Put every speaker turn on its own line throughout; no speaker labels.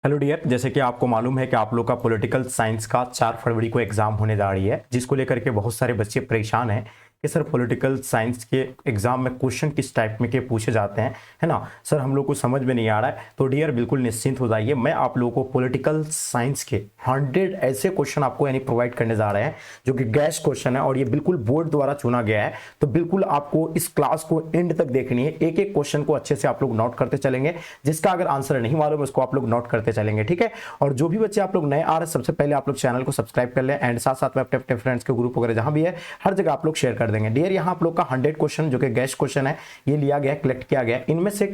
Hello dear, जैसे कि आपको मालूम है कि आप लोग का पॉलिटिकल साइंस का 4 फरवरी को एग्जाम होने जा रही है, जिसको लेकर के बहुत सारे बच्चे परेशान हैं कि सर पॉलिटिकल साइंस के एग्जाम में क्वेश्चन किस टाइप में के पूछे जाते हैं, है ना सर, हम लोग को समझ में नहीं आ रहा है। तो डियर बिल्कुल निश्चिंत हो जाइए, मैं आप लोगों को पॉलिटिकल साइंस के 100 ऐसे क्वेश्चन आपको यानी प्रोवाइड करने जा रहे हैं जो कि गैस क्वेश्चन है और ये बिल्कुल बोर्ड द्वारा चुना गया है। तो बिल्कुल आपको इस क्लास को एंड तक देखनी है, एक एक क्वेश्चन को अच्छे से आप लोग नोट करते चलेंगे, जिसका अगर आंसर नहीं मालूम उसको आप लोग नोट करते चलेंगे, ठीक है। और जो भी बच्चे आप लोग नए आ रहे हैं, सबसे पहले आप लोग चैनल को सब्सक्राइब कर लें एंड साथ साथ में अपने फ्रेंड्स के ग्रुप वगैरह जहां भी है हर जगह आप लोग शेयर कर देंगे। डियर यहाँ आप लोग का 100 क्वेश्चन जो कि गैस क्वेश्चन है ये लिया गया, कलेक्ट किया गया।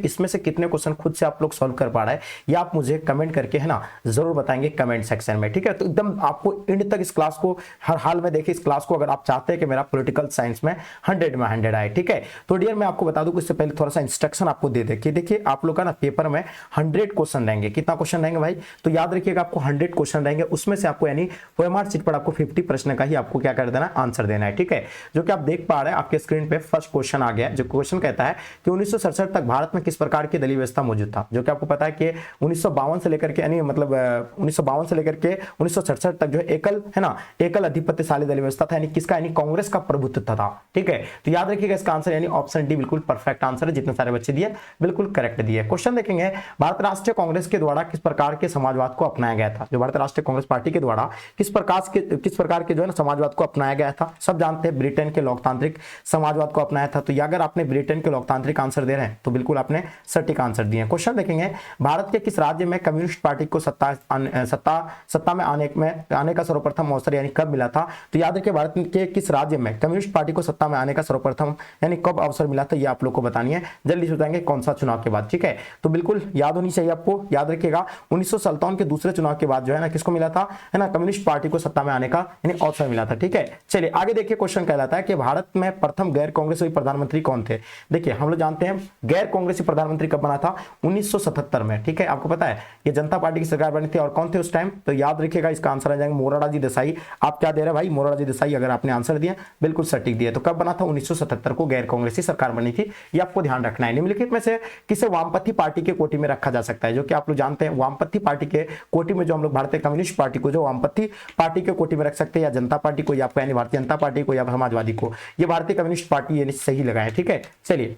इसमें से कितने क्वेश्चन खुद से आप लोग सॉल्व कर पा रहे हैं ये आप मुझे कमेंट करके, है ना, जरूर बताएंगे कमेंट सेक्शन में, ठीक है। तो एकदम आपको एंड तक इस क्लास को हर हाल में देखिए, इस क्लास को अगर आप चाहते हैं कि मेरा पॉलिटिकल साइंस में 100 में 100 आए, ठीक है। तो डियर मैं आपको बता दूं कि इससे पहले थोड़ा सा इंस्ट्रक्शन आपको दे दे कि देखिए आप लोग का ना पेपर में 100 क्वेश्चन रहेंगे। कितना क्वेश्चन रहेंगे भाई? तो याद रखिएगा आपको 100 क्वेश्चन रहेंगे, उसमें से आपको यानी ओएमआर शीट पर आपको 50 प्रश्न का ही आपको क्या कर देना, आंसर देना है, ठीक है। जो कि आप देख पा रहे हैं आपके स्क्रीन पे फर्स्ट क्वेश्चन आ गया, जो क्वेश्चन कहता है कि 1967 तक भारत में किस प्रकार की दलीय व्यवस्था मौजूद था। जो कि आपको पता है कि 1952 से लेकर के यानी मतलब 1952 से लेकर के 1967 तक जो है एकल, है ना, एकल अधिपत्यशाली दलीय व्यवस्था था, यानी किसका, यानी कांग्रेस का प्रभुत्व था, ठीक है। तो याद रखिएगा इसका आंसर यानी ऑप्शन डी बिल्कुल परफेक्ट आंसर है। जितने सारे बच्चे दिए बिल्कुल करेक्ट दिए। क्वेश्चन देखेंगे, भारत राष्ट्रीय कांग्रेस के द्वारा किस प्रकार के समाजवाद को अपनाया गया था। जो भारत राष्ट्रीय कांग्रेस पार्टी के द्वारा किस प्रकार के जो है ना समाजवाद को अपनाया गया था। सब जानते हैं ब्रिटेन के लोकतांत्रिक समाजवाद को अपनाया था। तो ये अगर आपने ब्रिटेन के लोकतांत्रिक आंसर दे रहे हैं तो बिल्कुल आपने सटीक आंसर दिए। क्वेश्चन देखेंगे, भारत के किस राज्य में कम्युनिस्ट पार्टी को सत्ता में आने का सर्वप्रथम अवसर यानी कब मिला था। तो याद रखिए भारत के किस राज्य में कम्युनिस्ट पार्टी को सत्ता में आने का सर्वप्रथम यानी कब अवसर मिला था, ये आप लोग को बतानी है। जल्दी से बताएंगे कौन सा चुनाव के बाद, ठीक है। तो बिल्कुल याद होनी चाहिए आपको। याद रखिएगा 1957 के दूसरे चुनाव के बाद जो है ना किसको मिला था, है ना, कम्युनिस्ट पार्टी को सत्ता में आने का यानी अवसर मिला था, ठीक है। चलिए आगे देखिए, क्वेश्चन कहलाता है कि भारत में प्रथम गैर कांग्रेसी प्रधानमंत्री कौन थे। देखिए हम लोग जानते हैं गैर कांग्रेसी प्रधानमंत्री कब बना था, 1977 में, ठीक है। आपको पता है ये जनता पार्टी की सरकार बनी थी और कौन थे उस टाइम। तो याद रखिएगा इसका आंसर आ जाएगा मोरारजी देसाई। आप क्या दे रहे हैं भाई, मोरारजी देसाई। अगर आपने आंसर दिया बिल्कुल सटीक दिया। तो कब बना था, 1977 को गैर कांग्रेसी सरकार बनी थी, ये आपको ध्यान रखना है। निम्नलिखित में से किसे वामपंथी पार्टी के कोटि में रखा जा सकता है। जो कि आप लोग जानते हैं वामपंथी पार्टी के कोटि में जो हम लोग भारतीय कम्युनिस्ट पार्टी को जो वामपंथी पार्टी के कोटि में रख सकते हैं, या जनता पार्टी को, या यानी भारतीय जनता पार्टी को, या समाजवादी को। ये भारतीय कम्युनिस्ट पार्टी यानी सही लगाए, ठीक है। चलिए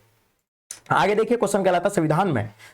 आगे देखिए, क्वेश्चन कहलाता है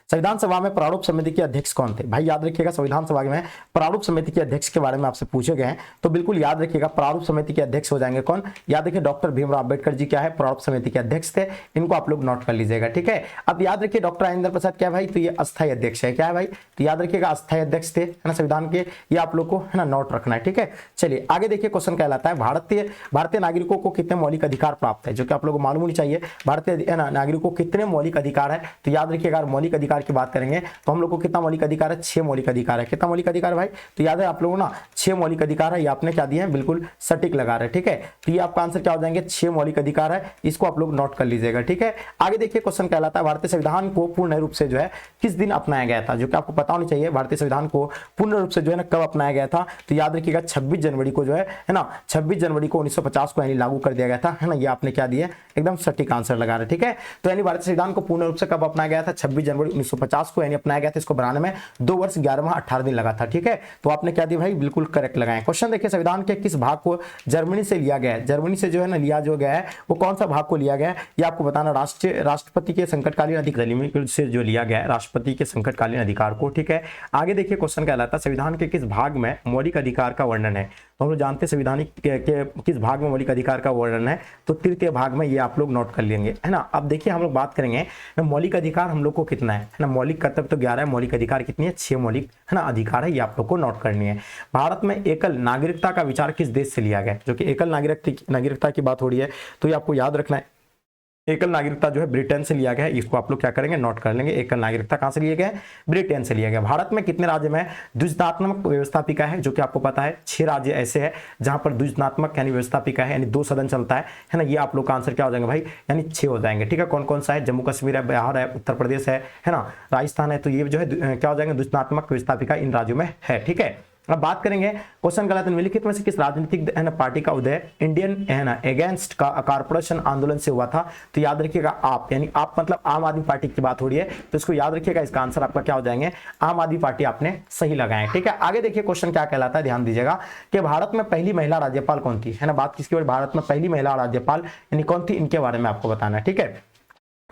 संविधान सभा में प्रारूप समिति के अध्यक्ष कौन थे। भाई याद रखिएगा संविधान सभा में प्रारूप समिति के अध्यक्ष के बारे में आपसे पूछे गए हैं, तो बिल्कुल याद रखिएगा प्रारूप समिति के अध्यक्ष हो जाएंगे कौन। याद रखिए डॉक्टर भीमराव अंबेडकर जी क्या है, प्रारूप समिति के अध्यक्ष थे। इनको आप लोग नोट कर लीजिएगा, ठीक है। अब याद रखिए डॉक्टर राजेंद्र प्रसाद क्या है भाई, तो ये अस्थायी अध्यक्ष है। क्या है भाई, तो याद रखिएगा अस्थायी अध्यक्ष थे, है ना, संविधान के। ये आप लोग को, है ना, नोट रखना है, ठीक है। चलिए आगे देखिए, क्वेश्चन कहलाता है भारतीय नागरिकों को कितने मौलिक अधिकार प्राप्त है। जो कि आप लोग को मालूम होनी चाहिए भारतीय नागरिकों को कितने मौलिक अधिकार है। तो याद रखिएगा अगर मौलिक अधिकार की बात करेंगे तो हम लोग को कितना मौलिक अधिकार है, 6 मौलिक अधिकार है। कितना मौलिक अधिकार है भाई, तो याद है आप लोगों ना 6 मौलिक अधिकार है। ये आपने क्या दिया है, बिल्कुल सटीक लगा रहे हैं, ठीक है। तो ये आपका आंसर क्या हो जाएंगे, 6 मौलिक अधिकार है। इसको आप लोग नोट कर लीजिएगा, ठीक है। आगे देखिए, क्वेश्चन कहलाता है भारतीय संविधान को पूर्ण रूप से जो है किस दिन अपनाया गया था। जो कि आपको पता होनी चाहिए भारतीय संविधान को पूर्ण रूप से जो है ना कब अपनाया गया था। तो याद रखिएगा 26 जनवरी को जो है ना, 26 जनवरी को 1950 को यानी लागू कर दिया गया था, है ना। ये आपने क्या दिया, एकदम सटीक आंसर लगा रहे, ठीक है। तो यानी भारतीय संविधान को पूर्ण रूप से कब अपनाया गया था, 26 जनवरी 1950 को यानी अपनाया गया था। इसको बनाने में 2 वर्ष 11 माह 18 दिन लगा था, ठीक है। तो आपने क्या दिया भाई, बिल्कुल करेक्ट लगाए। क्वेश्चन देखिए, संविधान के किस भाग को जर्मनी से लिया गया है। जर्मनी से जो है ना लिया जो गया है वो कौन सा भाग को लिया गया है, ये आपको बताना। राष्ट्रपति के संकटकालीन अधिकार से जो लिया गया है, राष्ट्रपति के संकटकालीन अधिकार को, ठीक है। आगे देखिए, क्वेश्चन कहलाता है संविधान के किस भाग में मौलिक अधिकार का वर्णन है। तो हम लोग जानते हैं संविधान के किस भाग में मौलिक अधिकार का वर्णन है, तो तृतीय भाग में। ये आप लोग नोट कर लेंगे, है ना। अब देखिए हम लोग बात करेंगे मौलिक अधिकार हम लोग को कितना है ना। मौलिक कर्तव्य तो 11 है, मौलिक अधिकार कितनी है, 6 मौलिक, है ना, अधिकार है। ये आप लोग को नोट करनी है। भारत में एकल नागरिकता का विचार किस देश से लिया गया। जो कि एकल नागरिकता की बात हो रही है, तो ये आपको याद रखना है। एकल नागरिकता जो है ब्रिटेन से लिया गया है। इसको आप लोग क्या करेंगे, नोट कर लेंगे। एकल नागरिकता कहां से लिया गया है, ब्रिटेन से लिया गया। भारत में कितने राज्य में द्विसदनात्मक व्यवस्थापिका है। जो कि आपको पता है 6 राज्य ऐसे हैं जहां पर द्विसदनात्मक यानी व्यवस्थापिका है, यानी 2 सदन चलता है ना। ये आप लोग का आंसर क्या हो जाएगा भाई, यानी 6 हो जाएंगे, ठीक है। कौन कौन सा है, जम्मू कश्मीर है, बिहार है, उत्तर प्रदेश है ना, राजस्थान है। तो ये जो है क्या हो जाएंगे, द्विसदनात्मक व्यवस्थापिका इन राज्यों में है, ठीक है। अब बात करेंगे क्वेश्चन गलत निम्नलिखित में से किस राजनीतिक है ना पार्टी का उदय इंडियन है ना अगेंस्ट का कॉर्पोरेशन आंदोलन से हुआ था? तो याद रखिएगा आप, यानी आप मतलब आम आदमी पार्टी की बात हो रही है, तो इसको याद रखिएगा, इसका आंसर आपका क्या हो जाएंगे, आम आदमी पार्टी आपने सही लगाए। ठीक है, आगे देखिए क्वेश्चन क्या कहलाता है, ध्यान दीजिएगा कि भारत में पहली महिला राज्यपाल कौन थी, है ना, बात किसकी, भारत में पहली महिला राज्यपाल यानी कौन थी, इनके बारे में आपको बताना है। ठीक है,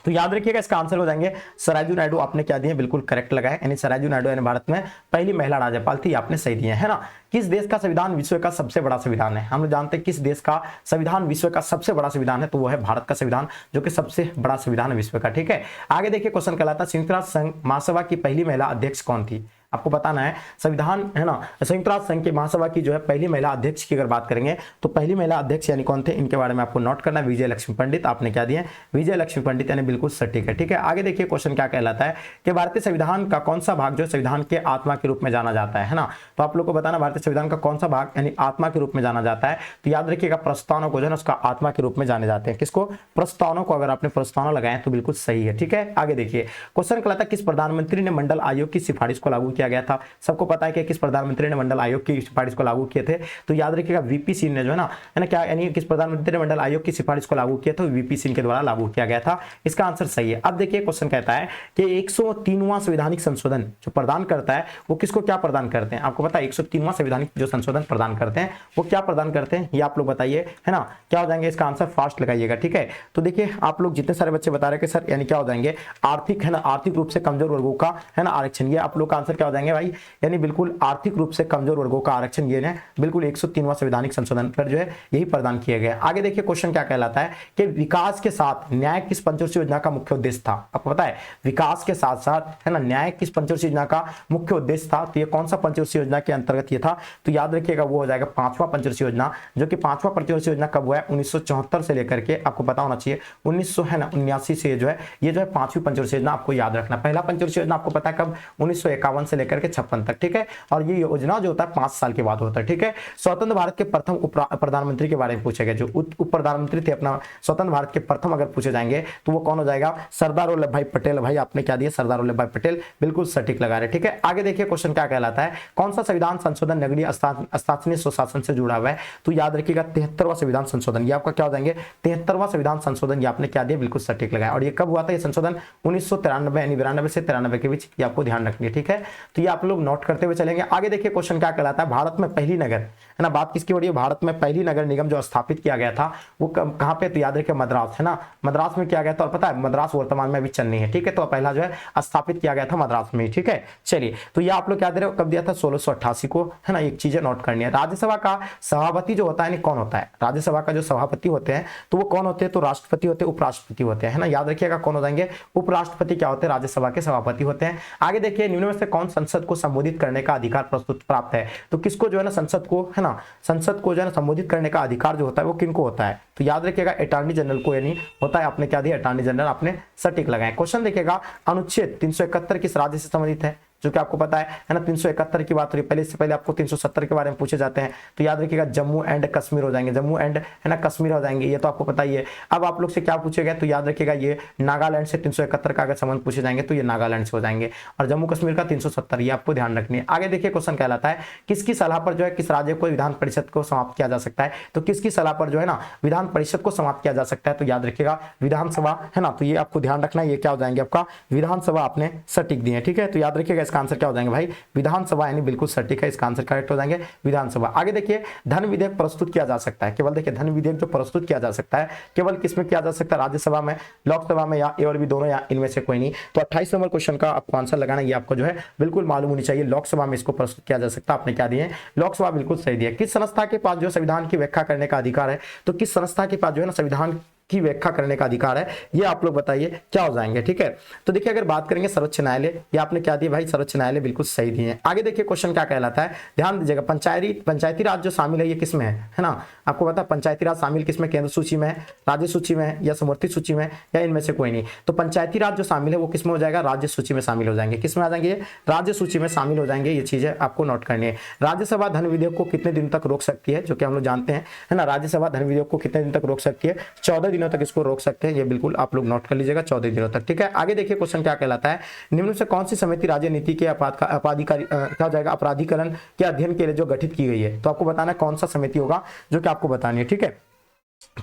तो याद रखिएगा इसका आंसर हो जाएंगे सराजू नायडू, आपने क्या दिए, बिल्कुल करेक्ट लगाए, यानी सराजू नायडू यानी भारत में पहली महिला राज्यपाल थी, आपने सही दिए, है ना। किस देश का संविधान विश्व का सबसे बड़ा संविधान है? हम लोग जानते हैं किस देश का संविधान विश्व का सबसे बड़ा संविधान है, तो वो है भारत का संविधान, जो कि सबसे बड़ा संविधान है विश्व का। ठीक है, आगे देखिए क्वेश्चन कहलाता है संयुक्त राष्ट्र संघ महासभा की पहली महिला अध्यक्ष कौन थी? आपको बताना है संविधान, है ना, संयुक्त राष्ट्र संघ की महासभा की जो है पहली महिला अध्यक्ष की अगर बात करेंगे तो पहली महिला अध्यक्ष यानी कौन थे, इनके बारे में आपको नोट करना है, विजय लक्ष्मी पंडित, आपने क्या दिए, विजय लक्ष्मी पंडित, यानी बिल्कुल सटीक है। ठीक है, आगे देखिए क्वेश्चन क्या कहलाता है कि भारतीय संविधान का कौन सा भाग जो संविधान के आत्मा के रूप में जाना जाता है ना, तो आप लोग को बताना भारतीय संविधान का कौन सा भाग यानी आत्मा के रूप में जाना जाता है, तो याद रखिएगा प्रस्तावना को जो है उसका आत्मा के रूप में जाने जाते हैं। किसको? प्रस्तावना को, अगर आपने प्रस्तावना लगाए तो बिल्कुल सही है। ठीक है, आगे देखिए क्वेश्चन कहलाता है किस प्रधानमंत्री ने मंडल आयोग की सिफारिश को लागू किया गया था? सबको पता है कि किस प्रधानमंत्री ने मंडल आयोग की सिफारिश को लागू किए थे, तो याद रखिएगा वीपी सिंह ने जो है ना क्या, यानी किस प्रधानमंत्री ने मंडल आयोग की सिफारिश को लागू किया था, वीपी सिंह के द्वारा लागू किया गया था, इसका आंसर सही है। अब देखिए क्वेश्चन कहता है कि 103वां संवैधानिक संशोधन जो प्रदान करता है वो किसको क्या प्रदान करते हैं? आपको पता है 103वां संवैधानिक जो संशोधन प्रदान करते हैं वो क्या प्रदान करते हैं, ये आप लोग बताइए, है ना, क्या हो जाएंगे, इसका आंसर फास्ट लगाइएगा। ठीक है, तो देखिए आप लोग जितने सारे बच्चे बता रहे कि सर यानी क्या हो जाएंगे, आर्थिक, है ना, आर्थिक रूप से कमजोर वर्गों का, है ना, आरक्षण, ये आप लोग का आंसर क्या हो जाएंगे भाई, यानी बिल्कुल आर्थिक रूप से कमजोर वर्गों का आरक्षण, ये है बिल्कुल 103वां संवैधानिक संशोधन पर जो है यही प्रदान किया गया। आगे देखिए क्वेश्चन क्या कहलाता है कि विकास के साथ न्याय किस पंचवर्षीय योजना का मुख्य उद्देश्य था? आपको पता है विकास के साथ साथ, है ना, न्याय किस पंचवर्षीय योजना का मुख्य उद्देश्य था, तो ये कौन सा पंचवर्षीय योजना के अंतर्गत ये था? तो याद रखिएगा वो हो जाएगा 5वां पंचवर्षीय योजना, जो कि 5वां पंचवर्षीय योजना कब हुआ है, 1974 से लेकर के आपको पता होना चाहिए 1979 से जो है ये जो है 5वीं पंचवर्षीय योजना आपको याद रखना। पहला पंचवर्षीय योजना आपको पता है कब, 1951 से लेकर के 56 तक। ठीक है, और ये योजना जो होता है 5 साल के बाद होता है। ठीक है, स्वतंत्र भारत के प्रथम प्रधानमंत्री के बारे में पूछे गए, जो उप प्रधानमंत्री थे अपना स्वतंत्र भारत के प्रथम अगर पूछे जाएंगे तो वो कौन हो जाएगा, सरदार वल्लभ भाई पटेल। भाई आपने क्या दिया, सरदार वल्लभ भाई पटेल, बिल्कुल सटीक लगा रहे। ठीक है, आगे देखिए क्वेश्चन क्या कहलाता है, कौन सा संविधान संशोधन नगरीय स्थानीय स्वशासन से जुड़ा हुआ है? तो याद रखिएगा 73वां संविधान संशोधन, ये आपका क्या हो जाएंगे, 73वां संविधान संशोधन, ये आपने क्या दिया, बिल्कुल सटीक लगाया। और ये कब हुआ था ये संशोधन, 1993 यानी 92 से 93 के बीच, ये आपको ध्यान रखनी है। ठीक है, तो ये आप लोग नोट करते हुए चलेंगे। आगे देखिए क्वेश्चन क्या कहलाता है, भारत में पहली नगर, है ना, बात किसकी हो रही है, भारत में पहली नगर निगम जो स्थापित किया गया था वो कहां पे, तो याद रखिए मद्रास, है ना, मद्रास में किया गया था। और पता है मद्रास वर्तमान में भी चल रही है। ठीक है, तो पहला जो है स्थापित किया गया था मद्रास में। ठीक है, चलिए, तो ये आप लोग क्या दे रहे हो, कब दिया था, 1688 को, है ना, एक चीजें नोट करनी है। राज्यसभा का सभापति जो होता है कौन होता है, राज्यसभा का जो सभापति होते हैं तो वो कौन होते हैं, तो राष्ट्रपति होते हैं, उपराष्ट्रपति होते हैं, है ना, याद रखिएगा कौन हो जाएंगे, उपराष्ट्रपति क्या होते हैं, राज्यसभा के सभापति होते हैं। आगे देखिए निम्न में से कौन संसद को संबोधित करने का अधिकार प्रस्तुत प्राप्त है? तो किसको जो है ना संसद को, है ना, संसद को जो है ना संबोधित करने का अधिकार जो होता है वो किनको होता है? तो याद रखिएगा अटॉर्नी जनरल को, यानी होता है, आपने क्या दिया, अटॉर्नी जनरल, आपने सटीक लगाए। क्वेश्चन देखिएगा अनुच्छेद 371 किस राज्य से संबंधित है? जो कि आपको पता है ना, 371 की बात हो रही है, पहले से पहले आपको 370 के बारे में पूछे जाते हैं, तो याद रखिएगा जम्मू एंड कश्मीर हो जाएंगे, जम्मू एंड, है ना, कश्मीर हो जाएंगे, ये तो आपको पता ही है। अब आप लोग से क्या पूछे गए, तो याद रखिएगा ये नागालैंड से 371 का अगर संबंध पूछे जाएंगे तो ये नागालैंड से हो जाएंगे, और जम्मू कश्मीर का 370, ये आपको ध्यान रखनी है। आगे देखिए क्वेश्चन कहलाता है किसकी सलाह पर जो है किस राज्य को विधान परिषद को समाप्त किया जा सकता है? तो किसकी सलाह पर जो है ना विधान परिषद को समाप्त किया जा सकता है? तो याद रखिएगा विधानसभा, है ना, तो ये आपको ध्यान रखना है, ये क्या हो जाएंगे आपका विधानसभा, आपने सटीक दिए। ठीक है, तो याद रखिएगा इसका आंसर क्या हो जाएंगे भाई, विधानसभा, यानी बिल्कुल सटीक है, इसका आंसर करेक्ट हो जाएंगे विधानसभा। आगे देखिए धन विधेयक प्रस्तुत किया जा सकता है, केवल देखिए धन विधेयक जो प्रस्तुत किया जा सकता है केवल किसमें किया जा सकता है, राज्यसभा में, लोकसभा में, या ए और बी दोनों, या इनमें से कोई नहीं। तो 28 नंबर क्वेश्चन का आपको आंसर लगाना, ये आपको जो है बिल्कुल मालूम होनी चाहिए, लोकसभा में इसको प्रस्तुत किया जा सकता है, आपने क्या दिए, लोकसभा, बिल्कुल सही दिया। किस संस्था के पास जो संविधान की व्याख्या करने का अधिकार है? तो किस संस्था के पास जो है ना संविधान की व्याख्या करने का अधिकार है, ये आप लोग बताइए क्या हो जाएंगे। ठीक है, तो देखिए अगर बात करेंगे सर्वोच्च न्यायालय, ये आपने क्या दिया भाई, सर्वोच्च न्यायालय, बिल्कुल सही दिए हैं। आगे देखिए क्वेश्चन क्या कहलाता है, ध्यान दीजिएगा, पंचायती राज जो शामिल है ये किसमें है ना, आपको पता है पंचायती राज शामिल किसमें, केंद्र सूची में, राज्य सूची में, या समर्थित सूची में, या इनमें से कोई नहीं। तो पंचायती राज जो शामिल है वो किसमें हो जाएगा, राज्य सूची में शामिल हो जाएंगे। किसमें आ जाएंगे, राज्य सूची में शामिल हो जाएंगे, ये चीजें आपको नोट करनी है। राज्यसभा धन विधेयक को कितने दिन तक रोक सकती है, जो कि हम लोग जानते हैं, है ना, राज्यसभा धन विधेयक को कितने दिन तक रोक सकती है, 14 दिनों तक इसको रोक सकते हैं, ये बिल्कुल आप लोग नोट कर लीजिएगा, 14 दिनों तक। ठीक है, आगे देखिए क्वेश्चन क्या कहलाता है, निम्न से कौन सी समिति राज्य नीति के क्या हो जाएगा अपराधीकरण के अध्ययन के लिए जो गठित की गई है। तो आपको बताना है कौन सा समिति होगा जो कि आपको बतानी है। ठीक है,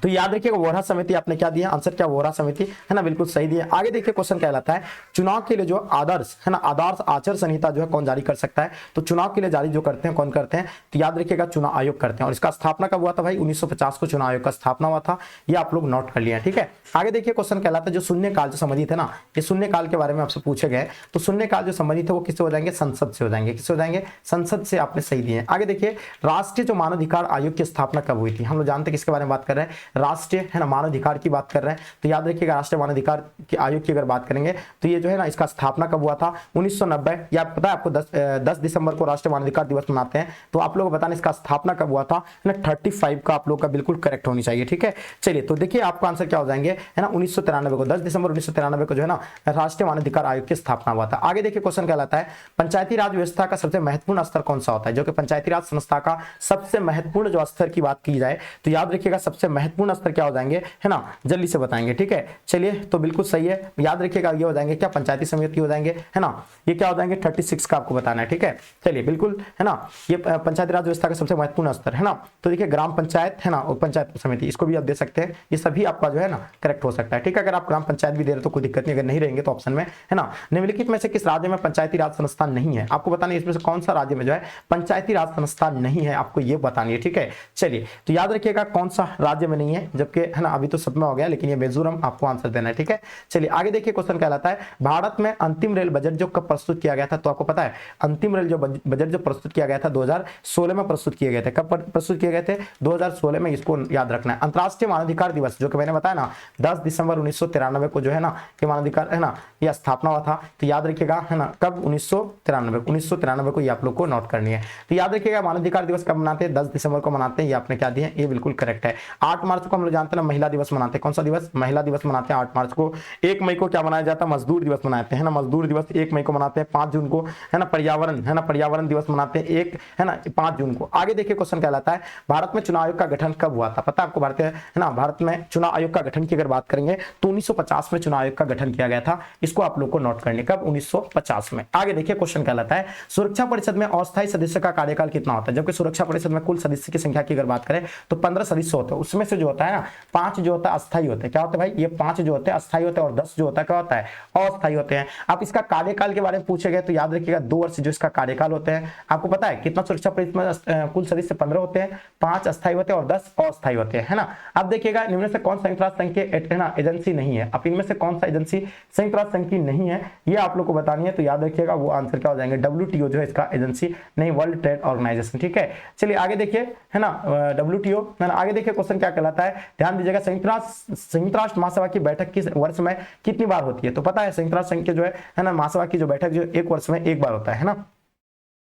तो याद रखिएगा वोरा समिति आपने क्या दिया, आंसर क्या वोरा समिति है ना, बिल्कुल सही दिया। आगे देखिए क्वेश्चन कहलाता है चुनाव के लिए जो आदर्श है ना, आदर्श आचार संहिता जो है कौन जारी कर सकता है। तो चुनाव के लिए जारी जो करते हैं कौन करते हैं, तो याद रखिएगा चुनाव आयोग करते हैं। और इसका स्थापना कब हुआ था भाई, 1950 को चुनाव आयोग का स्थापना हुआ था, ये आप लोग नोट कर लिया। ठीक है, आगे देखिए क्वेश्चन कहलाता है जो शून्य काल जो संबंधित है ना, ये शून्य काल के बारे में आपसे पूछे गए, तो शून्य काल जो संबंधित है वो किससे हो जाएंगे, संसद से हो जाएंगे। किससे हो जाएंगे, संसद से, आपने सही दिए। आगे देखिए राष्ट्रीय जो मानवाधिकार आयोग की स्थापना कब हुई थी, हम लोग जानते हैं किसके बारे में बात कर रहे हैं, राष्ट्रीय है ना मानवाधिकार की बात कर रहे हैं। तो याद रखिएगा राष्ट्रीय मानवाधिकार के आयोग की अगर बात करेंगे तो ये जो है ना इसका स्थापना कब हुआ था, 1990। या पता है आपको 10 दिसंबर को राष्ट्रीय मानवाधिकार दिवस मनाते हैं, तो आप लोग बताना इसका स्थापना कब हुआ था ना, 35 का आप लोग का बिल्कुल करेक्ट होनी चाहिए। ठीक है, चलिए तो देखिए आपका आंसर क्या हो जाएंगे है ना, 1993 को, 10 दिसंबर 1993 को जो है ना राष्ट्रीय मानवाधिकार आयोग की स्थापना हुआ था। आगे देखिए क्वेश्चन कहलाता है पंचायती राज व्यवस्था का सबसे महत्वपूर्ण स्तर कौन सा होता है, जो कि पंचायती राज संस्था का सबसे महत्वपूर्ण जो स्तर की बात की जाए तो याद रखिएगा सबसे महत्वपूर्ण स्तर क्या हो जाएंगे है ना, जल्दी से बताएंगे। ठीक है, चलिए तो बिल्कुल सही है, याद रखिएगा ये हो जाएंगे क्या, पंचायती समिति हो जाएंगे है ना, ये क्या हो जाएंगे 36 का आपको बताना है। ठीक है, चलिए बिल्कुल है ना, ये पंचायती राज व्यवस्था का सबसे महत्वपूर्ण स्तर है ना। तो देखिए ग्राम पंचायत है ना और पंचायत समिति, इसको भी आप दे सकते हैं, ये सभी आपका जो है ना करेक्ट हो सकता है। ठीक है, अगर आप ग्राम पंचायत भी दे रहे तो कोई दिक्कत नहीं, अगर नहीं रहेंगे तो ऑप्शन में है ना, निम्नलिखित में से किस राज्य में पंचायती राज संस्था नहीं है, आपको बताना है इसमें से कौन सा राज्य में जो है पंचायती राज संस्था नहीं है, आपको ये बतानी है। ठीक है, चलिए तो याद रखिएगा कौन सा राज्य में नहीं है, जबकि है ना अभी तो सब में हो गया, लेकिन ये मिजोरम आपको आंसर देना है। ठीक है, चलिए आगे देखिए क्वेश्चन कहलाता है भारत में अंतिम रेल बजट जो कब प्रस्तुत किया गया था। तो आपको पता है अंतिम रेल जो बजट जो प्रस्तुत किया गया था 2016 में प्रस्तुत किए गए थे। कब प्रस्तुत किए गए थे, 2016 में, इसको याद रखना है। अंतर्राष्ट्रीय मानवाधिकार दिवस जो कि मैंने बताया ना 10 दिसंबर 1993 को जो है ना ये मानवाधिकार है ना यह स्थापना हुआ था। तो याद रखिएगा है ना कब, 1993 को, ये आप लोग को नोट करनी है। तो याद रखिएगा मानवाधिकार दिवस कब मनाते हैं, 10 दिसंबर को मनाते हैं, ये आपने क्या दिया, ये बिल्कुल करेक्ट है। 8 मार्च को हम लोग जानते हैं ना महिला दिवस मनाते हैं, कौन सा दिवस, महिला दिवस मनाते हैं 8 मार्च को। 1 मई को क्या मनाया जाता है, मजदूर दिवस मनाते हैं ना, मजदूर दिवस 1 मई को मनाते हैं। 5 जून को है ना पर्यावरण है ना, पर्यावरण दिवस मनाते हैं 1 है ना 5 जून को। आगे देखिए क्वेश्चन कहलाता है भारत में चुनाव आयोग का गठन कब हुआ था, पता है आपको, भारतीय है ना, भारत में चुनाव आयोग का गठन की अगर बात करेंगे तो 1950 में चुनाव आयोग का गठन किया गया था, इसको आप लोग को नोट करने, कब, 1950 में। आगे देखिए क्वेश्चन कहलाता है सुरक्षा परिषद में अस्थायी सदस्य का कार्यकाल कितना होता है, जबकि सुरक्षा परिषद में कुल सदस्य की संख्या की अगर बात करें तो 15 सदस्य होते हैं, उसमें से जो होता है ना 5 जो होता है अस्थायी होते हैं। क्या होता है भाई, ये 5 जो होते हैं अस्थायी होते हैं और 10 जो होता है क्या होता है, अस्थायी होते हैं। आप इसका कार्यकाल के बारे में पूछे गए तो याद रखिएगा 2 वर्ष जो इसका कार्यकाल होते हैं। आपको पता है कितना सुरक्षा परिषद में कुल सदस्य 15 होते हैं, 5 अस्थायी होते हैं और 10 अस्थायी होते हैं, है ना। अब देखिएगा निम्न से कौन संयुक्त राष्ट्र संघ के ना एजेंसी नहीं है, अब इनमें से कौन सा एजेंसी संयुक्त राष्ट्र संघ की नहीं है, ये आप लोग को बतानी है। तो याद रखिएगा वो आंसर क्या हो जाएंगे, WTO जो है इसका एजेंसी नहीं, वर्ल्ड ट्रेड ऑर्गेनाइजेशन। ठीक है, चलिए आगे देखिए है ना WTO है ना। आगे देखिए क्वेश्चन क्या कहलाता है, ध्यान दीजिएगा संयुक्त राष्ट्र महासभा की बैठक किस वर्ष में कितनी बार होती है। तो पता है संयुक्त राष्ट्र संघ के जो है ना महासभा की जो बैठक जो 1 वर्ष में 1 बार होता है ना,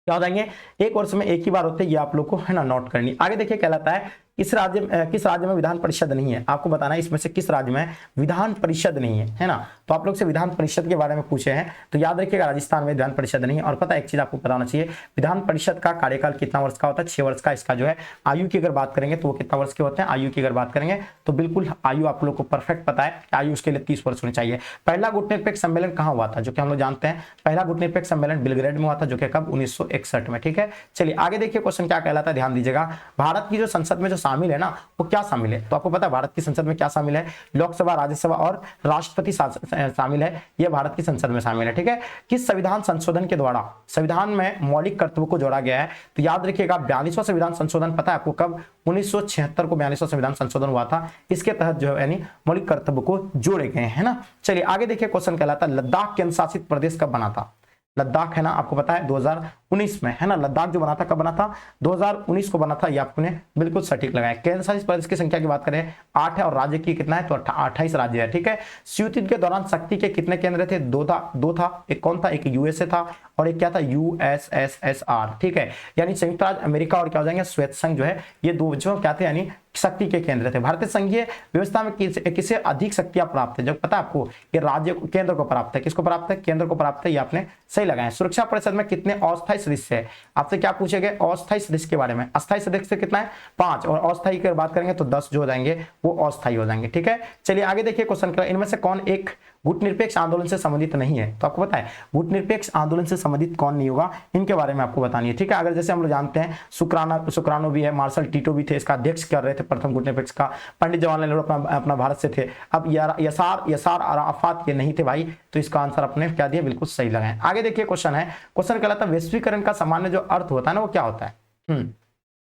क्या हो जाएंगे 1 वर्ष में 1 ही बार होते हैं, ये आप लोग को है ना नोट करनी। आगे देखिए कहलाता है किस राज्य में विधान परिषद नहीं है, आपको बताना है इसमें से किस राज्य में विधान परिषद नहीं है ना। तो आप लोग से विधान परिषद के बारे में पूछे हैं तो याद रखिएगा राजस्थान में विधान परिषद नहीं है। और पता है एक चीज आपको बताना चाहिए, विधान परिषद का कार्यकाल कितना वर्ष का होता है, 6 वर्ष का। इसका जो है आयु की अगर बात करेंगे तो वो कितना वर्ष के होते हैं, आयु की अगर बात करेंगे तो बिल्कुल आयु आप लोग को परफेक्ट पता है, आयु उसके लिए 30 वर्ष होनी चाहिए। पहला गुटनिरपेक्ष सम्मेलन कहाँ हुआ था, जो कि हम लोग जानते हैं पहला गुटनिरपेक्ष सम्मेलन बेलग्रेड में हुआ था, जो कि कब 1961 में। ठीक है, चलिए आगे देखिए क्वेश्चन क्या कहलाता है, ध्यान दीजिएगा भारत की जो संसद में जो शामिल है ना वो क्या शामिल है। तो आपको पता है भारत की संसद में क्या शामिल है, लोकसभा, राज्यसभा और राष्ट्रपति शामिल है, ये भारत की संसद में शामिल है। ठीक है, किस संविधान संशोधन के द्वारा संविधान में मौलिक कर्तव्य को जोड़ा गया है। तो याद रखिएगा 42वां संविधान संशोधन, पता है आपको कब, 1976 को 42वां संविधान संशोधन हुआ था। इसके तहत जो है यानी मौलिक कर्तव्य को जोड़े गए हैं ना। चलिए आगे देखिए क्वेश्चन कहलाता है लद्दाख केंद्र शासित प्रदेश कब बना था। लद्दाख है ना आपको पता है 2019 में है ना, लद्दाख जो बना था कब बना था, 2019 को बना था, ये आपने बिल्कुल सटीक लगाया। केंद्र शासित प्रदेश की संख्या की बात करें 8 है और राज्य की कितना है तो 28 राज्य है। ठीक है, शीत युद्ध के दौरान शक्ति के कितने केंद्र थे, 2 था। एक कौन था, एक यूएसए था और एक क्या था, यूएसएसआर। ठीक है, यानी संयुक्त राज्य अमेरिका और क्या हो जाएंगे श्वेत संघ जो है, ये 2 जो क्या थे यानी शक्ति के केंद्र थे। भारतीय संघीय व्यवस्था में किसे अधिक शक्तियां प्राप्त है, जो पता है आपको कि राज्य केंद्र को प्राप्त है, किसको प्राप्त है, केंद्र को प्राप्त है, ये आपने सही लगाया। सुरक्षा परिषद में कितने अस्थायी सदस्य है, आपसे क्या पूछेंगे अस्थायी सदस्य के बारे में। अस्थायी सदस्य कितना है 5, और अस्थायी की बात करेंगे तो 10 जो हो जाएंगे वो अस्थायी हो जाएंगे। ठीक है, चलिए आगे देखिए क्वेश्चन का, इनमें से कौन एक गुटनिरपेक्ष आंदोलन से संबंधित नहीं है। तो आपको पता है गुटनिरपेक्ष आंदोलन से संबंधित कौन नहीं होगा, इनके बारे में आपको बतानी है। ठीक है, अगर जैसे हम लोग जानते हैं सुकरानो भी है, मार्शल टीटो भी थे, इसका अध्यक्ष कर रहे थे प्रथम गुटनिरपेक्ष का, पंडित जवाहरलाल नेहरू अपना भारत से थे। अब यसार अराफात ये नहीं थे भाई, तो इसका आंसर अपने क्या दिया, बिल्कुल सही लगाएं। आगे देखिए क्वेश्चन है, क्वेश्चन कहलाता है वैश्वीकरण का सामान्य जो अर्थ होता है ना वो क्या होता है।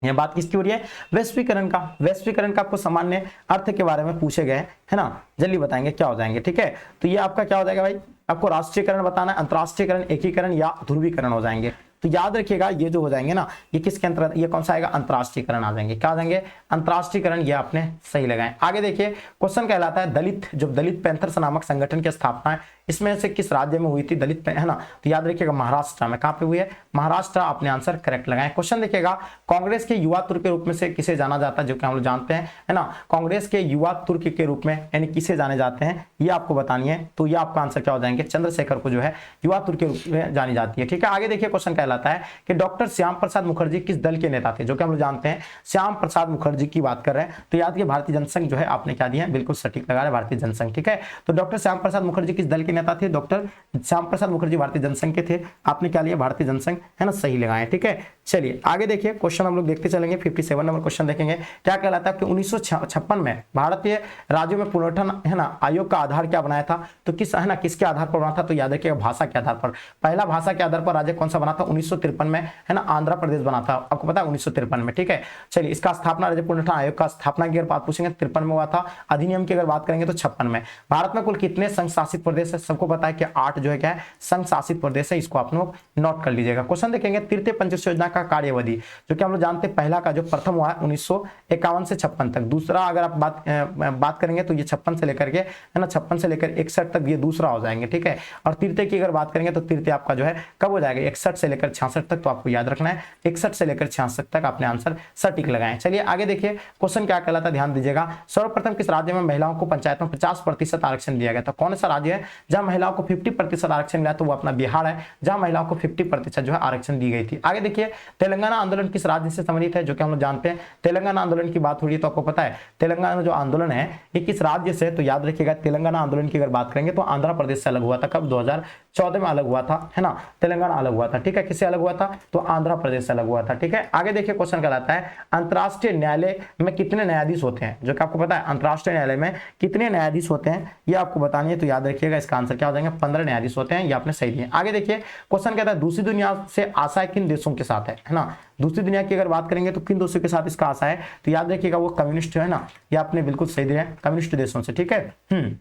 ये बात किसकी हो रही है, वैश्वीकरण का। वैश्वीकरण का आपको सामान्य अर्थ के बारे में पूछे गए है ना, जल्दी बताएंगे क्या हो जाएंगे। ठीक है, तो ये आपका क्या हो जाएगा भाई, आपको राष्ट्रीयकरण बताना है, अंतरराष्ट्रीयकरण, एकीकरण या ध्रुवीकरण हो जाएंगे। तो याद रखिएगा ये जो हो जाएंगे ना, ये किसके अंतर्गत, ये कौन सा आएगा, अंतरराष्ट्रीयकरण आ जाएंगे। क्या आ जाएंगे, अंतरराष्ट्रीयकरण, ये आपने सही लगाए। आगे देखिए क्वेश्चन कहलाता है दलित, जो दलित पैंथर्स नामक संगठन की स्थापना है, इसमें से किस राज्य में हुई थी दलित है ना, तो याद रखिएगा महाराष्ट्र में। कहां पे हुई है, महाराष्ट्र, आपने आंसर करेक्ट लगाए। क्वेश्चन देखिएगा कांग्रेस के युवा तुर्क के रूप में से किसे जाना जाता है, जो कि हम लोग जानते हैं है ना, कांग्रेस के युवा तुर्क के रूप में यानी किसे जाने जाते हैं, ये आपको बतानी है। तो ये आपका आंसर क्या हो जाएंगे, चंद्रशेखर को जो है युवा तुर्क के रूप में जानी जाती है। ठीक है, आगे देखिए क्वेश्चन कहलाता है कि डॉक्टर श्याम प्रसाद मुखर्जी किस दल के नेता थे, जो कि हम लोग जानते हैं श्याम प्रसाद मुखर्जी की बात कर रहे हैं। तो याद किया भारतीय जनसंघ जो है आपने क्या दिया, बिल्कुल सटीक लगा रहे भारतीय जनसंघ। ठीक है, तो डॉक्टर श्याम प्रसाद मुखर्जी किस दल के नेता थे, डॉक्टर श्याम प्रसाद मुखर्जी भारतीय जनसंघ के थे, आपने क्या लिया, भारतीय जनसंघ है ना, सही लगाए। ठीक है, चलिए आगे देखिए क्वेश्चन हम लोग देखते चलेंगे। 57 नंबर क्वेश्चन देखेंगे, क्या कहलाता है कि 1956 में भारतीय राज्यों में पुनर्गठन है ना आयोग का आधार क्या बनाया था, तो किस है ना किसके आधार पर बना था, तो याद रखिएगा भाषा के आधार पर। पहला भाषा के आधार पर राज्य कौन सा बना था, 1953 में है ना आंध्र प्रदेश बना था, आपको पता है 1953 में। ठीक है, चलिए इसका स्थापना राज्य पुनर्गठन आयोग का स्थापना की अगर बात पूछेंगे 53 में हुआ था, अधिनियम की अगर बात करेंगे तो 56 में। भारत में कुल कितने संघ शासित प्रदेश है, सबको पता है कि 8 जो है क्या है संघ शासित प्रदेश है, इसको आप लोग नोट कर लीजिएगा। क्वेश्चन देखेंगे तृतीय पंचवर्षीय योजना का कार्यवधि, जो कि हम लोग जानते हैं पहला का जो प्रथम हुआ है 1951 से 56 तक, दूसरा अगर आप बात करेंगे तो ये 56 से लेकर के है ना 56 से लेकर 61 तक ये दूसरा हो जाएंगे। ठीक है, और तृतीय की अगर बात करेंगे तो तृतीय आपका जो है कब हो जाएगा 61 से लेकर 66 तक, तो आपको याद रखना है 61 से लेकर 66 तक आपने आंसर सटीक लगाए। चलिए आगे देखिए क्वेश्चन क्या कहलाता है, ध्यान दीजिएगा। सर्वप्रथम किस राज्य में महिलाओं को पंचायत में 50% आरक्षण दिया गया था, कौन सा राज्य है जहां महिलाओं को 50% आरक्षण मिला, तो वो अपना बिहार है, जहां महिलाओं को 50% जो है आरक्षण दी गई थी। आगे देखिए तेलंगाना आंदोलन किस राज्य से संबंधित है, जो कि हम लोग जानते हैं तेलंगाना आंदोलन की बात हो रही है, तो आपको पता है तेलंगाना जो आंदोलन है ये किस राज्य से, तो याद रखिएगा तेलंगाना आंदोलन की अगर बात करेंगे तो आंध्र प्रदेश से अलग हुआ था, कब 2014 में अलग हुआ था है ना, तेलंगाना अलग हुआ था। ठीक है, किससे अलग हुआ था, तो आंध्र प्रदेश से अलग हुआ था। ठीक है, आगे देखिए क्वेश्चन कहलाता है अंतरराष्ट्रीय न्यायालय में कितने न्यायाधीश होते हैं, जो कि आपको पता है अंतरराष्ट्रीय न्यायालय में कितने न्यायाधीश होते हैं ये आपको बतानी है, तो याद रखिएगा इसका आंसर क्या हो जाएगा 15 न्यायाधीश होते हैं, ये आपने सही दिए। आगे देखिए क्वेश्चन कहता है दूसरी दुनिया से आशा किन देशों के साथ है ना, दूसरी दुनिया की अगर बात करेंगे तो किन देशों के साथ इसका आशा है, तो याद रखिएगा वो कम्युनिस्ट है ना, ये आपने बिल्कुल सही दिया कम्युनिस्ट देशों से। ठीक है,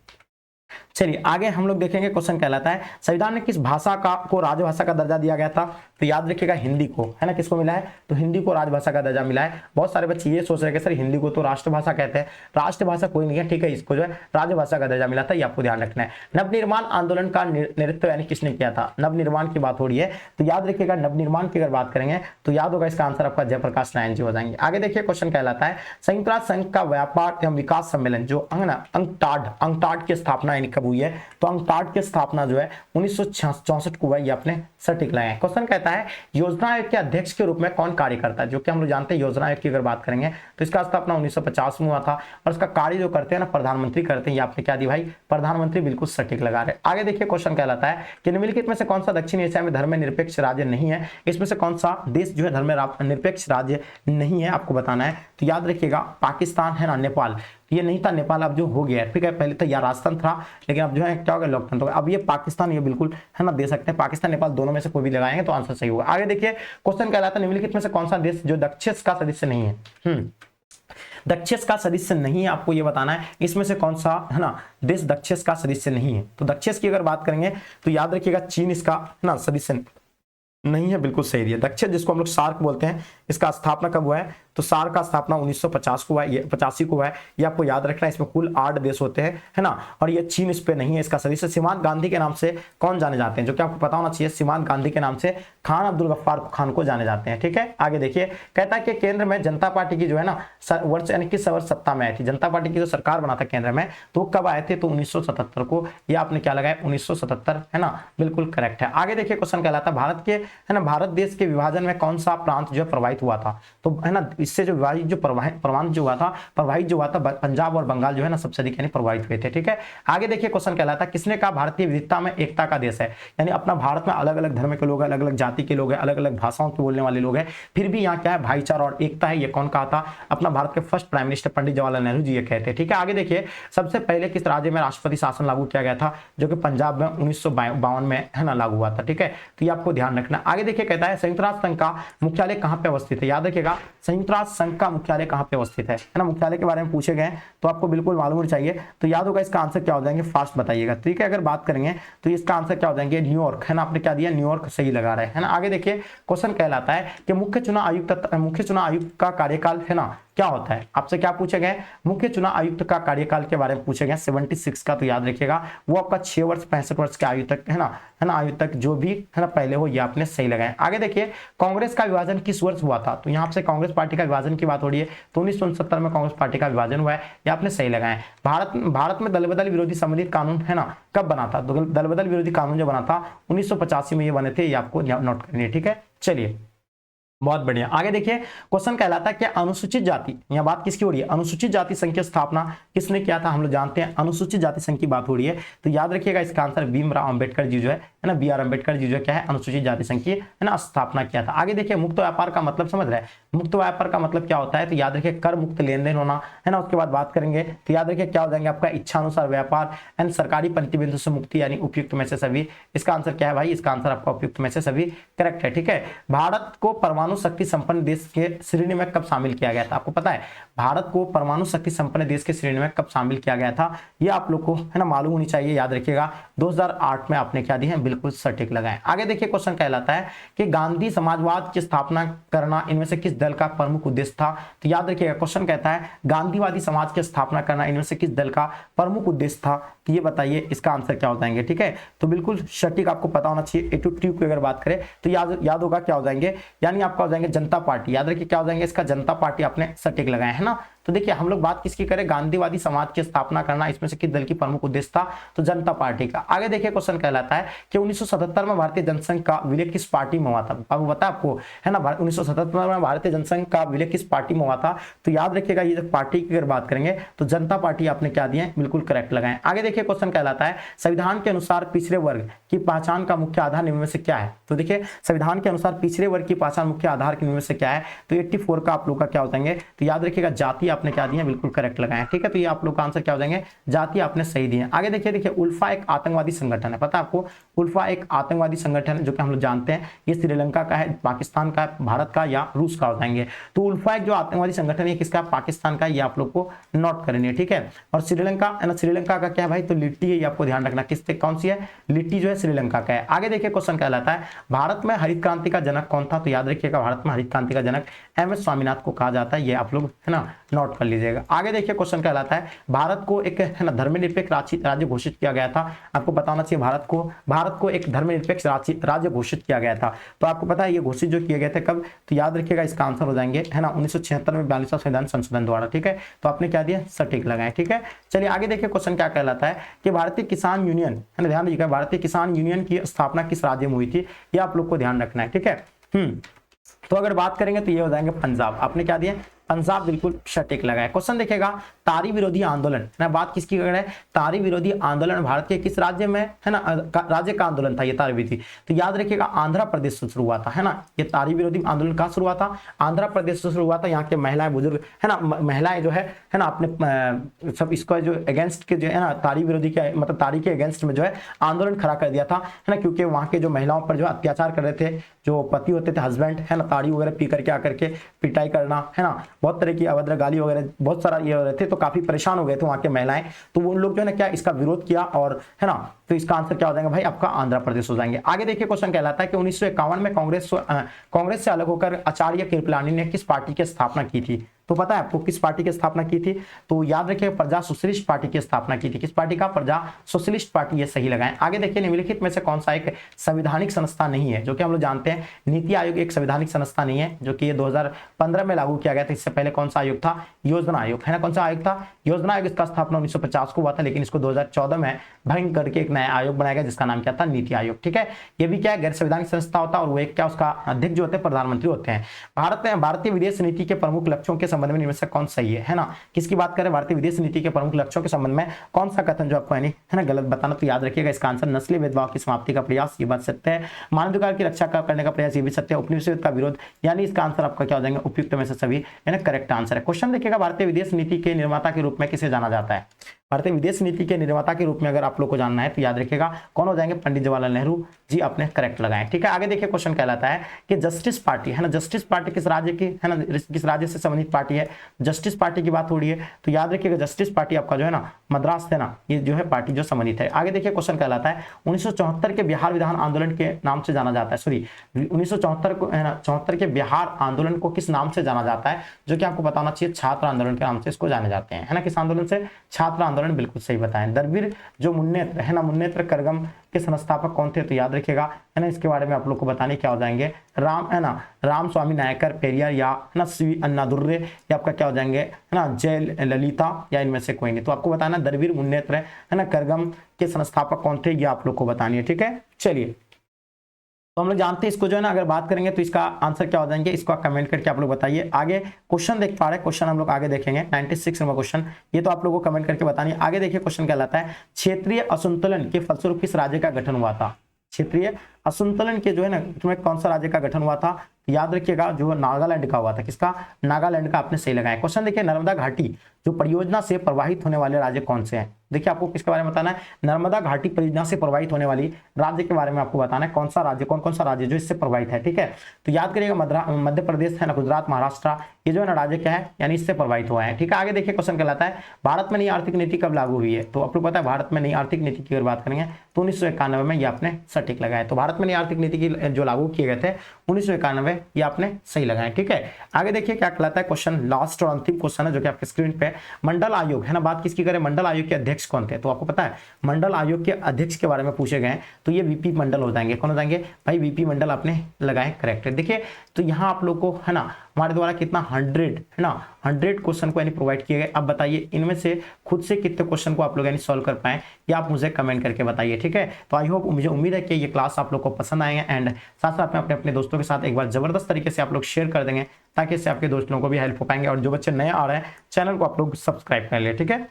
चलिए आगे हम लोग देखेंगे क्वेश्चन कहलाता है संविधान में किस भाषा को राजभाषा का दर्जा दिया गया था, तो याद रखिएगा हिंदी को है ना, किसको मिला है, तो हिंदी को राजभाषा का दर्जा मिला है। बहुत सारे बच्चे ये सोच रहे हैं कि सर हिंदी को तो राष्ट्रभाषा कहते हैं, राष्ट्रभाषा कोई नहीं है। ठीक है, इसको जो है राजभाषा का दर्जा मिला था, ये आपको ध्यान रखना है। नवनिर्माण आंदोलन का नेतृत्व यानी किसने किया था, नवनिर्माण की बात हो रही है, तो याद रखिएगा नवनिर्माण की अगर बात करेंगे तो याद होगा इसका आंसर आपका जयप्रकाश नारायण जी हो जाएंगे। आगे देखिए क्वेश्चन कहलाता है संयुक्त राष्ट्र संघ का व्यापार एवं विकास सम्मेलन जो अंकटाड की स्थापना यानी कब हुई है, तो अंकटाड की स्थापना जो है 1964 को हुआ, ये आपने सटीक लगाया। क्वेश्चन कहता है योजना आयोग के अध्यक्ष के रूप में कौन कार्य करता है, जो कि हम लोग जानते हैं योजना आयोग की अगर बात करेंगे तो इसका स्थापना 1950 में हुआ था, और इसका कार्य जो करते हैं ना प्रधानमंत्री करते हैं, ये आपने क्या दी भाई प्रधानमंत्री, बिल्कुल सटीक लगा रहे। आगे देखिए क्वेश्चन कहलाता है कि निम्नलिखित में से कौन सा दक्षिण एशिया में धर्मनिरपेक्ष राज्य नहीं है, इसमें से कौन सा देश जो है धर्मनिरपेक्ष राज्य नहीं है आपको बताना है, तो याद रखिएगा पाकिस्तान है ना, नेपाल ये नहीं था, नेपाल अब जो हो गया है। ठीक है, पहले तो यार राजतंत्र था लेकिन अब जो है क्या हो गया लोकतंत्र हो गया। अब ये पाकिस्तान ये बिल्कुल है ना दे सकते हैं, पाकिस्तान नेपाल दोनों में से कोई भी लगाएंगे तो आंसर सही होगा। आगे देखिए क्वेश्चन कहलाता है निम्नलिखित में से कौन सा देश जो दक्षिण का सदस्य नहीं है, दक्षिण का सदस्य नहीं है, आपको ये बताना है इसमें से कौन सा है ना देश दक्षिण का सदस्य नहीं है। तो दक्षिण की अगर बात करेंगे तो याद रखिएगा चीन इसका ना सदस्य नहीं है, बिल्कुल सही दिया। दक्षिण जिसको हम लोग सार्क बोलते हैं, इसका स्थापना कब हुआ है? तो सार्क का स्थापना 1950 को हुआ है, ये 85 को हुआ है। ये आपको याद रखना है। इसमें कुल 8 देश होते हैं, है ना। और ये चीन इस पे नहीं है। इसका सदस्य सीमांत गांधी के नाम से कौन जाने जाते हैं, जो कि आपको पता होना चाहिए। सीमांत गांधी के नाम से खान अब्दुल गफ्फार खान को जाने जाते हैं, ठीक है। आगे देखिए, कहता है कि केंद्र में जनता पार्टी की जो है ना वर्ष यानी किस वर्ष सत्ता में आई थी। जनता पार्टी की जो सरकार बना था केंद्र में, तो कब आए थे? तो 1977 को। ये आपने क्या लगाया? 1977, है ना, बिल्कुल करेक्ट है। आगे देखिए, क्वेश्चन कहलाता है भारत के, है ना, भारत देश के विभाजन में कौन सा प्रांत जो है प्रभावित हुआ था? तो है ना, इससे जो विभाजित जो प्रभावित जो हुआ था पंजाब और बंगाल जो है ना सबसे अधिक यानी प्रभावित हुए थे, ठीक है। आगे देखिए, क्वेश्चन कहलाता है किसने कहा भारतीय विविधता में एकता का देश है? यानी अपना भारत में अलग अलग धर्म के लोग हैं, अलग अलग जाति के लोग हैं, अलग अलग भाषाओं के बोलने वाले लोग हैं, फिर भी यहाँ क्या है? भाईचारा और एकता है। ये कौन कहा था? अपना भारत के first prime minister Pandit Jawaharlal Nehru ji ये कहते हैं, ठीक है। आगे देखिए, सबसे पहले किस राज्य में राष्ट्रपति शासन लागू किया गया था? जो कि पंजाब में 1952 में, है ना, लागू हुआ था, ठीक है। तो ये आपको ध्यान रखना। आगे देखिए, कहता है संयुक्त राष्ट्र संघ का मुख्यालय कहां पे अवस्थित है? याद रखिएगा, संयुक्त राष्ट्र संघ का मुख्यालय कहां पे अवस्थित है ना। मुख्यालय के बारे में पूछे गए तो आपको बिल्कुल मालूम होना चाहिए। तो याद होगा, इसका आंसर क्या हो जाएंगे? फास्ट बताइएगा, ठीक है। अगर बात करेंगे तो इसका आंसर क्या हो जाएंगे? न्यूयॉर्क, है ना। आपने क्या दिया? न्यूयॉर्क सही लगा रहे हैं, है ना। आगे देखिए, क्वेश्चन कहलाता है कि मुख्य चुनाव आयुक्त का कार्यकाल, है ना, क्या होता है? आपसे क्या पूछे गए? मुख्य चुनाव आयुक्त का कार्यकाल के बारे में पूछे गए 76 का। तो याद रखिएगा, वो आपका 6 वर्ष 65 वर्ष के आयु तक, है ना, आयु तक जो भी, है ना, पहले हो, ये आपने सही लगाया। आगे देखिए, कांग्रेस का विभाजन किस वर्ष हुआ था? तो यहाँ से कांग्रेस पार्टी का विभाजन की बात हो रही है, तो 1969 में कांग्रेस पार्टी का विभाजन हुआ है, ये आपने सही लगाया। भारत में दल बदल विरोधी सम्मिलित कानून, है ना, कब बना था? दल बदल विरोधी कानून जो बना था 1985 में ये बने थे, ये आपको नोट करनी है, ठीक है। चलिए, बहुत बढ़िया। आगे देखिए, क्वेश्चन कहलाता है कि अनुसूचित जाति, यह बात किसकी हो रही है? अनुसूचित जाति संघ की स्थापना किसने किया था? हम लोग जानते हैं अनुसूचित जाति संघ की बात हो रही है, तो याद रखिएगा इसका आंसर भीमराव अंबेडकर जी जो है ना, बी आर अम्बेडकर जी जो क्या है, अनुसूचित जाति संघ की, है ना, स्थापना किया था। आगे देखिए, मुक्त व्यापार का मतलब समझ रहे हैं? मुक्त व्यापार का मतलब क्या होता है? तो याद रखिए, कर मुक्त लेन देन होना, है ना। उसके बाद बात करेंगे तो याद रखिए क्या हो जाएंगे आपका? इच्छानुसार व्यापार एंड सरकारी प्रतिबंधों से मुक्ति, यानी उपयुक्त में से सभी। इसका आंसर क्या है भाई? इसका आंसर आपका उपयुक्त में से सभी करेक्ट है, ठीक है। भारत को परमाणु शक्ति संपन्न देश के श्रेणी में कब शामिल किया गया था? आपको पता है भारत को परमाणु शक्ति संपन्न देश के श्रेणी में कब शामिल किया गया था? ये आप लोग को, है ना, मालूम होनी चाहिए। याद रखिएगा, 2008 में आपने क्या दी है? बिल्कुल सटीक लगाए। आगे देखिए, क्वेश्चन कहलाता है कि गांधी समाजवाद की स्थापना करना इनमें से किस दल का प्रमुख उद्देश्य था? तो याद रखिएगा, क्वेश्चन कहता है गांधीवादी समाज की स्थापना करना इनमें से किस दल का प्रमुख उद्देश्य था? तो ये बताइए, इसका आंसर क्या हो जाएंगे, ठीक है। तो बिल्कुल सटीक आपको पता होना चाहिए। एटीट्यूड की अगर बात करें तो याद होगा क्या हो जाएंगे, यानी आपका हो जाएंगे जनता पार्टी। याद रखिए क्या हो जाएंगे? इसका जनता पार्टी आपने सटीक लगाए, है ना। तो देखिए, हम लोग बात किसकी करें? गांधीवादी समाज की स्थापना करना इसमें से किस दल की प्रमुख उद्देश्य था? तो जनता पार्टी का। आगे देखिए, क्वेश्चन कहलाता है कि 1977 में भारतीय जनसंघ का विलय किस पार्टी में हुआ था? अब बता आपको, है ना, 1977 में भारतीय जनसंघ का विलय किस पार्टी में हुआ था? तो याद रखिएगा, ये पार्टी की अगर बात करेंगे तो जनता पार्टी आपने क्या दिए? बिल्कुल करेक्ट लगाए। आगे देखिए, क्वेश्चन कहलाता है संविधान के अनुसार पिछड़े वर्ग की पहचान का मुख्य आधार निम्न में से क्या है? तो देखिए, संविधान के अनुसार पिछड़े वर्ग की पहचान मुख्य आधार निम्न में से क्या है? तो 84 का आप लोग का क्या हो जाएंगे? तो याद रखिएगा, जाति आपने क्या दिया? बिल्कुल करेक्ट लगाए, ठीक है। तो ये आप लोग का आंसर क्या हो जाएंगे? जाति आपने सही दिए। आगे देखिए, उल्फा एक आतंकवादी संगठन है, पता है आपको? उल्फा एक आतंकवादी संगठन है जो कि हम लोग जानते हैं, ये श्रीलंका का है, पाकिस्तान का, भारत का या रूस का हो जाएंगे। तो उल्फा एक जो आतंकवादी संगठन है किसका? पाकिस्तान का। ये आप लोग को नोट करनी है, ठीक है। और श्रीलंका, है ना, श्रीलंका का क्या है भाई? तो लिट्टी है, ये आपको ध्यान रखना। किससे, कौन सी है? लिट्टी जो है श्रीलंका का है। आगे देखिए, क्वेश्चन कहलाता है भारत में हरित क्रांति का जनक कौन था? तो याद रखिएगा, भारत में हरित क्रांति का जनक एम.एस. स्वामीनाथन को कहा जाता है। ये आप लोग, है ना, नोट कर लीजिएगा। आगे देखिए, क्वेश्चन कहलाता है भारत को एक, है ना, धर्मनिरपेक्ष राज्य घोषित किया गया था। आपको बताना चाहिए, भारत को एक धर्मनिरपेक्ष राज्य घोषित किया गया था। तो आपको पता है ये घोषित जो किए गए थे कब? तो याद रखिएगा, इसका आंसर हो जाएंगे, है ना, 1976 में 42वां संविधान संशोधन द्वारा, ठीक है। तो आपने क्या दिया? सटीक लगाए, ठीक है। चलिए आगे देखिए, क्वेश्चन क्या कहलाता है कि भारतीय किसान यूनियन, है ना, ध्यान दीजिएगा, भारतीय किसान यूनियन की स्थापना किस राज्य में हुई थी? ये आप लोग को ध्यान रखना है, ठीक है। तो अगर बात करेंगे तो ये हो जाएंगे पंजाब। आपने क्या दिया? पंजाब, बिल्कुल सटीक लगाए। क्वेश्चन देखिएगा, तारी विरोधी आंदोलन, ना बात किसकी कर रहे हैं? तारी विरोधी आंदोलन भारत के किस राज्य में, है ना, राज्य का आंदोलन था ये तारी विरोधी? तो याद रखिएगा, आंध्र प्रदेश से शुरू हुआ था, है ना। ये तारी विरोधी आंदोलन कहाँ शुरू हुआ था? आंध्र प्रदेश से शुरू हुआ था। यहाँ के महिलाएं, बुजुर्ग, है ना, महिलाएं जो है ना, अपने सब इसको जो अगेंस्ट के जो है ना, तारी विरोधी के, मतलब तारी के अगेंस्ट में जो है आंदोलन खड़ा कर दिया था, है ना, क्योंकि वहाँ के जो महिलाओं पर जो अत्याचार कर रहे थे, जो पति होते थे, हस्बैंड, है ना, ताड़ी वगैरह पी करके आकर के पिटाई करना, है ना, बहुत तरह की अभद्र गाली वगैरह, बहुत सारा ये हो रहे थे, तो काफी परेशान हो गए थे वहाँ के महिलाएं। तो उन लोग जो है ना क्या इसका विरोध किया और, है ना, तो इसका आंसर क्या हो जाएगा भाई आपका आंध्र प्रदेश हो जाएंगे। आगे देखिए क्वेश्चन कहलाता है कि 1951 में कांग्रेस से अलग होकर आचार्य कृपलानी ने किस पार्टी की स्थापना की थी। तो पता है आपको किस पार्टी की स्थापना की थी, तो याद रखिए प्रजा सोशलिस्ट पार्टी की स्थापना की थी। किस पार्टी का, प्रजा सोशलिस्ट पार्टी, ये सही लगाएं। आगे देखिए निम्नलिखित में से कौन सा एक संवैधानिक संस्था नहीं है, जो कि हम लोग जानते हैं नीति आयोग एक संवैधानिक संस्था नहीं है, जो कि ये 2015 में लागू किया गया था। इससे पहले कौन सा आयोग था, योजना आयोग है ना। कौन सा आयोग था, योजना आयोग। इसका स्थापना 1950 को हुआ था, लेकिन इसको 2014 में भंग करके एक नया आयोग बनाया गया जिसका नाम क्या था, नीति आयोग। ठीक है, ये भी क्या है, गैर संवैधानिक संस्था होता है और वो एक क्या, उसका अध्यक्ष जो होते हैं प्रधानमंत्री होते हैं। भारतीय विदेश नीति के प्रमुख लक्ष्यों के संबंध में इनमें से कौन सही है ना। किसकी बात करें, भारतीय विदेश नीति के प्रमुख लक्ष्यों के संबंध में कौन सा कथन जो आपको है ना गलत बताना। तो याद रखिएगा इसका आंसर नस्लीय भेदभाव की समाप्ति का प्रयास, ये बात सत्य है। मानवाधिकार की रक्षा करने का प्रयास, ये भी सत्य है। उपनिवेशवाद का विरोध, यानी इसका आंसर आपका क्या हो जाएगा, उपयुक्त में से सभी है ना करेक्ट आंसर है। क्वेश्चन देखिएगा, भारतीय विदेश नीति के निर्माता के रूप में किसे जाना जाता है। भारतीय विदेश नीति के निर्माता के रूप में अगर आप लोग को जानना है तो याद रखिएगा कौन हो जाएंगे, पंडित जवाहरलाल नेहरू जी, आपने करेक्ट लगाए। ठीक है, आगे देखिए क्वेश्चन कहलाता है कि जस्टिस पार्टी है ना, जस्टिस पार्टी किस राज्य की है ना, किस राज्य से संबंधित पार्टी है। जस्टिस पार्टी की बात हो रही है तो याद रखिएगा जस्टिस पार्टी आपका जो है ना मद्रास से ना, ये जो है पार्टी जो संबंधित है। आगे देखिए क्वेश्चन कहलाता है 1974 के बिहार विधान आंदोलन के नाम से जाना जाता है, सॉरी 1974 को है ना, 74 के बिहार आंदोलन को किस नाम से जाना जाता है, जो कि आपको बताना चाहिए छात्र आंदोलन के नाम से इसको जाने जाते हैं है ना। किस आंदोलन से, छात्र आंदोलन, बिल्कुल सही बताएं। दरबीर जो मुन्नेत्र है ना, मुन्नेत्र करगम के संस्थापक कौन थे, तो याद रखिएगा है ना इसके बारे में आप लोग को बताने क्या हो जाएंगे, राम है ना, राम स्वामी नायकर पेरियर, या है ना सी अन्नादुर्रे, या आपका क्या हो जाएंगे है ना जय ललिता, या इनमें से कोई नहीं। तो आपको बताना दरबीर मुन्नेत्र है ना करगम के संस्थापक कौन थे, ये आप लोग को बतानी है। ठीक है, चलिए तो हम लोग जानते हैं इसको जो है ना, अगर बात करेंगे तो इसका आंसर क्या हो जाएंगे, इसको कमेंट करके आप लोग बताइए। आगे क्वेश्चन देख पा रहे हैं, क्वेश्चन हम लोग आगे देखेंगे 96 नंबर क्वेश्चन, ये तो आप लोगों को कमेंट करके बतानी है। आगे देखिए क्वेश्चन कहलाता है क्षेत्रीय असंतुलन के फलस्वरूप किस राज्य का गठन हुआ था। क्षेत्रीय असंतुलन के जो है ना तुम्हें कौन सा राज्य का गठन हुआ था, याद रखिएगा जो नागालैंड का हुआ था। किसका, नागालैंड का, आपने सही लगाया। क्वेश्चन देखिए नर्मदा घाटी जो परियोजना से प्रवाहित होने वाले राज्य कौन से हैं। देखिए आपको किसके बारे में बताना है, नर्मदा घाटी परियोजना से प्रवाहित होने वाली राज्य के बारे में आपको बताना है कौन सा राज्य, कौन कौन सा राज्य जो इससे प्रवाहित है। ठीक है, तो याद करिएगा मध्य प्रदेश है ना, गुजरात, महाराष्ट्र, ये जो है ना राज्य क्या है, यानी इससे प्रवाहित हुआ है। ठीक है, आगे देखिए क्वेश्चन कहलाता है भारत में नई आर्थिक नीति कब लागू हुई है। तो आपको पता है भारत में नई आर्थिक नीति की अगर बात करेंगे तो 1991 में, ये आपने सटीक लगाया। तो भारत में नई आर्थिक नीति की जो लागू किए गए थे 1991, ये आपने सही लगाया। ठीक है, आगे देखिए क्या कहलाता है क्वेश्चन, लास्ट और अंतिम क्वेश्चन है जो कि आपके स्क्रीन पे, मंडल आयोग है ना, बात किसकी करें, मंडल आयोग के अध्यक्ष कौन थे। तो आपको पता है मंडल आयोग के अध्यक्ष के बारे में पूछे गए तो ये वीपी मंडल हो जाएंगे। कौन हो जाएंगे भाई, वीपी मंडल आपने लगाए, करेक्ट है। देखिए तो यहाँ आप लोग को है ना हमारे द्वारा कितना 100 है ना 100 क्वेश्चन को यानी प्रोवाइड किए गए। अब बताइए इनमें से खुद से कितने क्वेश्चन को आप लोग यानी सॉल्व कर पाए, या आप मुझे कमेंट करके बताइए। ठीक है, तो आई होप, मुझे उम्मीद है कि ये क्लास आप लोग को पसंद आएंगे एंड साथ साथ में अपने दोस्तों के साथ एक बार जबरदस्त तरीके से आप लोग शेयर कर देंगे, ताकि इससे आपके दोस्तों को भी हेल्प हो पाएंगे। और जो बच्चे नए आ रहे हैं चैनल को आप लोग सब्सक्राइब कर ले। ठीक है,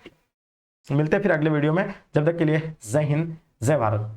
मिलते हैं फिर अगले वीडियो में, जब तक के लिए जय हिंद, जय भारत।